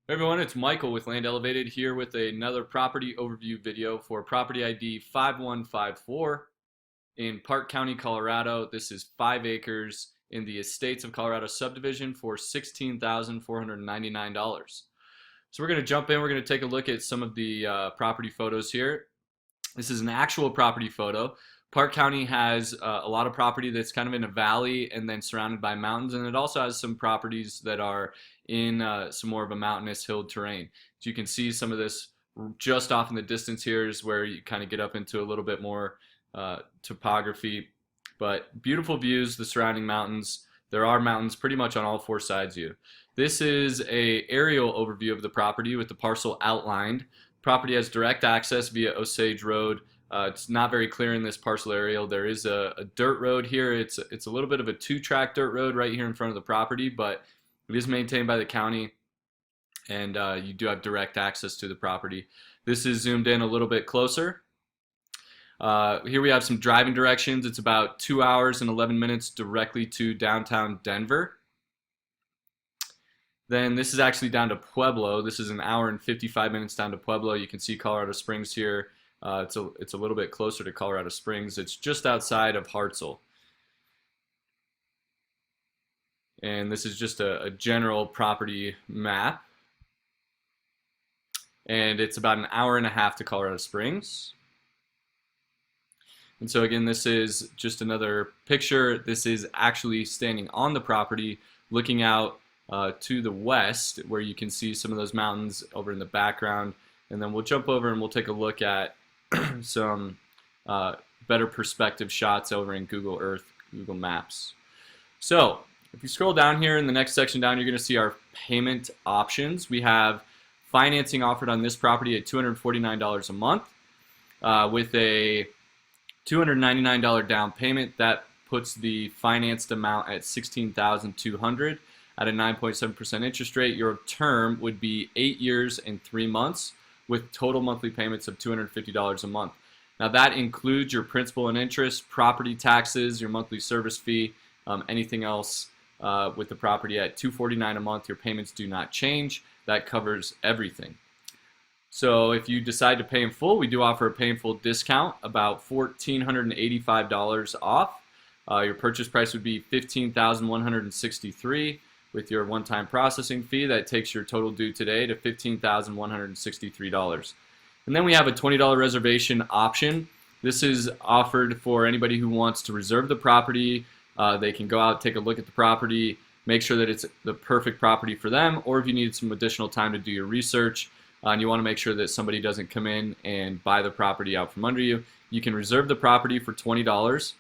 Hey everyone, it's Michael with Land Elevated here with another property overview video for property ID 5154 in Park County, Colorado. This is 5 acres in the Estates of Colorado subdivision for $16,499. So we're going to jump in, we're going to take a look at some of the property photos here. This is an actual property photo. Park County has a lot of property that's kind of in a valley and then surrounded by mountains, and it also has some properties that are in some more of a mountainous hill terrain. So you can see some of this just off in the distance here is where you kind of get up into a little bit more topography, but beautiful views, the surrounding mountains. There are mountains pretty much on all 4 sides of you. This is a aerial overview of the property with the parcel outlined. Property has direct access via Osage Road. It's not very clear in this parcel aerial. There is a dirt road here. It's a little bit of a 2-track dirt road right here in front of the property, but it is maintained by the county, and you do have direct access to the property. This is zoomed in a little bit closer. Here we have some driving directions. It's about 2 hours and 11 minutes directly to downtown Denver. Then this is actually down to Pueblo. This is an hour and 55 minutes down to Pueblo. You can see Colorado Springs here. It's a little bit closer to Colorado Springs. It's just outside of Hartsel. And this is just a general property map. And it's about an hour and a half to Colorado Springs. And so again, this is just another picture. This is actually standing on the property, looking out to the west, where you can see some of those mountains over in the background. And then we'll jump over and we'll take a look at some better perspective shots over in Google Earth, Google Maps. So if you scroll down here in the next section down, you're going to see our payment options. We have financing offered on this property at $249 a month with a $299 down payment. That puts the financed amount at $16,200 at a 9.7% interest rate. Your term would be 8 years and 3 months with total monthly payments of $250 a month. Now that includes your principal and interest, property taxes, your monthly service fee, anything else with the property at $249 a month. Your payments do not change. That covers everything. So if you decide to pay in full, we do offer a pay in full discount, about $1,485 off. Your purchase price would be $15,163. With your one-time processing fee, that takes your total due today to $15,163. And then we have a $20 reservation option. This is offered for anybody who wants to reserve the property. They can go out, take a look at the property, make sure that it's the perfect property for them, or if you need some additional time to do your research and you want to make sure that somebody doesn't come in and buy the property out from under you, you can reserve the property for $20.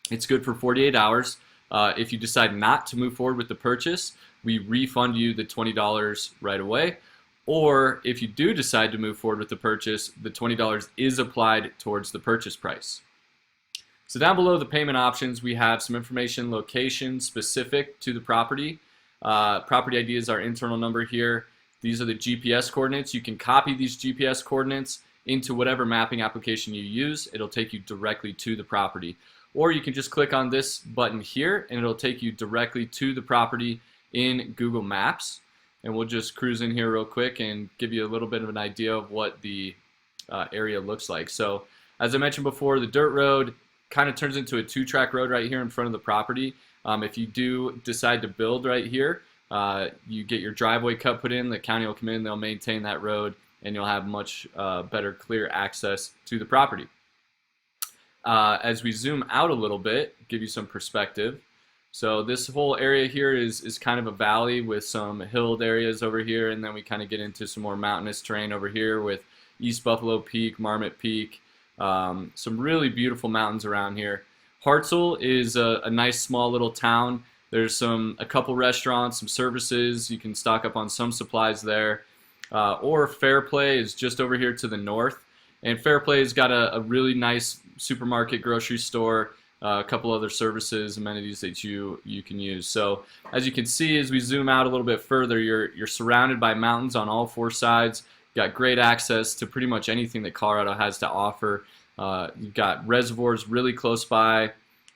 It's good for 48 hours. If you decide not to move forward with the purchase, we refund you the $20 right away. Or if you do decide to move forward with the purchase, the $20 is applied towards the purchase price. So down below the payment options, we have some information, location specific to the property. Property ID is our internal number here. These are the GPS coordinates. You can copy these GPS coordinates into whatever mapping application you use. It'll take you directly to the property. Or you can just click on this button here and it'll take you directly to the property in Google Maps. And we'll just cruise in here real quick and give you a little bit of an idea of what the area looks like. So as I mentioned before, the dirt road kind of turns into a 2-track road right here in front of the property. If you do decide to build right here, you get your driveway cut put in, the county will come in, they'll maintain that road, and you'll have much better clear access to the property. As we zoom out a little bit, give you some perspective. So this whole area here is kind of a valley with some hilled areas over here, and then we kind of get into some more mountainous terrain over here with East Buffalo Peak, Marmot Peak, some really beautiful mountains around here. Hartsel is a nice small little town. There's a couple restaurants, some services. You can stock up on some supplies there. Or Fairplay is just over here to the north. And Fairplay has got a really nice supermarket, grocery store, a couple other services, amenities that you can use. So as you can see, as we zoom out a little bit further, you're surrounded by mountains on all 4 sides. You've got great access to pretty much anything that Colorado has to offer. You've got reservoirs really close by,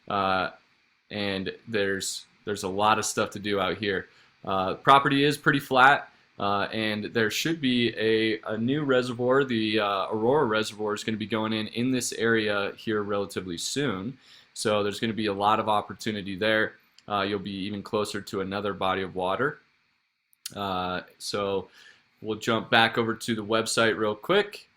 and there's a lot of stuff to do out here. Property is pretty flat. And there should be a new reservoir. The Aurora Reservoir is going to be going in this area here relatively soon. So there's going to be a lot of opportunity there. You'll be even closer to another body of water. So we'll jump back over to the website real quick.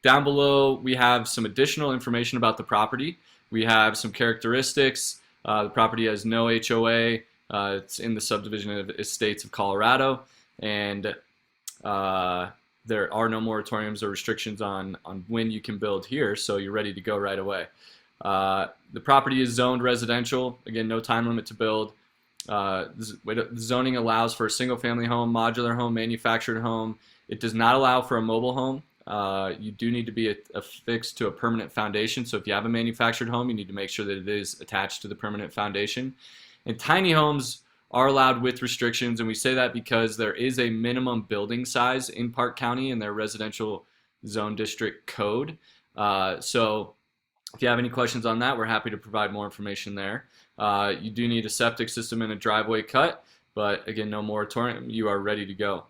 Down below, we have some additional information about the property. We have some characteristics. The property has no HOA. It's in the subdivision of Estates of Colorado, and there are no moratoriums or restrictions on when you can build here, so you're ready to go right away. The property is zoned residential. Again, no time limit to build. The zoning allows for a single-family home, modular home, manufactured home. It does not allow for a mobile home. You do need to be affixed to a permanent foundation. So if you have a manufactured home, you need to make sure that it is attached to the permanent foundation. And tiny homes are allowed with restrictions, and we say that because there is a minimum building size in Park County in their residential zone district code. So if you have any questions on that, we're happy to provide more information there. You do need a septic system and a driveway cut, but again, no moratorium. You are ready to go.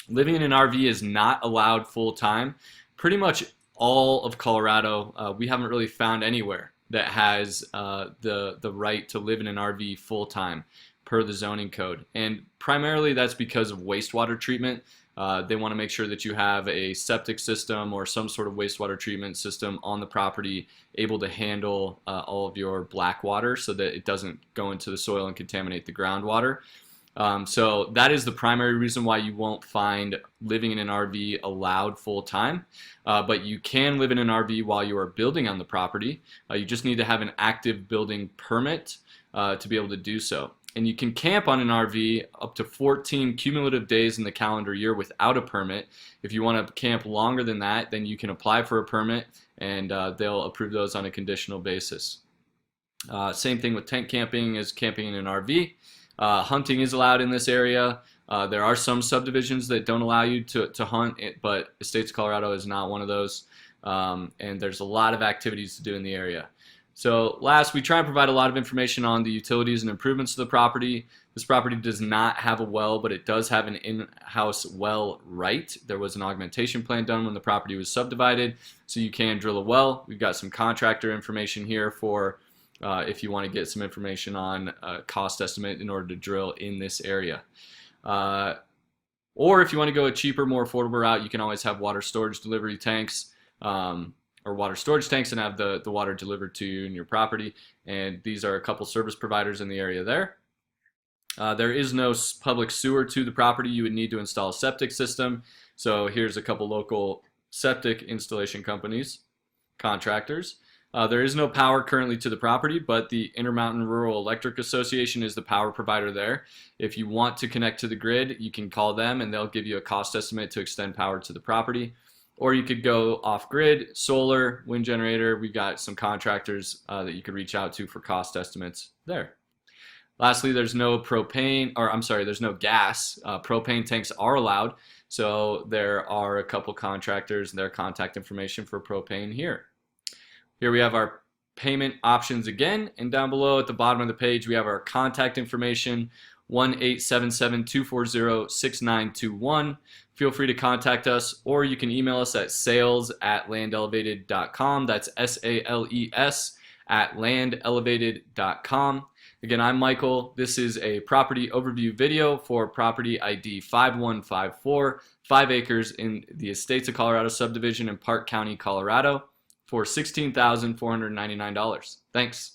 Living in an RV is not allowed full-time. Pretty much all of Colorado, we haven't really found anywhere that has the right to live in an RV full-time per the zoning code. And primarily that's because of wastewater treatment. They want to make sure that you have a septic system or some sort of wastewater treatment system on the property able to handle all of your black water so that it doesn't go into the soil and contaminate the groundwater. So that is the primary reason why you won't find living in an RV allowed full-time, but you can live in an RV while you are building on the property. You just need to have an active building permit to be able to do so. And you can camp on an RV up to 14 cumulative days in the calendar year without a permit. If you want to camp longer than that, then you can apply for a permit, and they'll approve those on a conditional basis. Same thing with tent camping as camping in an RV. Hunting is allowed in this area. There are some subdivisions that don't allow you to hunt, but Estates of Colorado is not one of those. And there's a lot of activities to do in the area. So last, we try and provide a lot of information on the utilities and improvements to the property. This property does not have a well, but it does have an in-house well right. There was an augmentation plan done when the property was subdivided, so you can drill a well. We've got some contractor information here for if you want to get some information on cost estimate in order to drill in this area. Or if you want to go a cheaper, more affordable route, you can always have water storage delivery tanks or water storage tanks and have the water delivered to you in your property. And these are a couple service providers in the area there. There is no public sewer to the property. You would need to install a septic system. So here's a couple local septic installation companies, contractors. There is no power currently to the property, but the Intermountain Rural Electric Association is the power provider there. If you want to connect to the grid, you can call them and they'll give you a cost estimate to extend power to the property. Or you could go off-grid, solar, wind generator. We've got some contractors that you could reach out to for cost estimates there. Lastly, there's no propane, or I'm sorry, there's no gas. Propane tanks are allowed, so there are a couple contractors and their contact information for propane here. Here we have our payment options again, and down below at the bottom of the page we have our contact information, 1-877-240-6921. Feel free to contact us, or you can email us at sales@landelevated.com. That's SALES@landelevated.com. Again, I'm Michael. This is a property overview video for property ID 5154, 5 acres in the Estates of Colorado subdivision in Park County, Colorado, for $16,499. Thanks.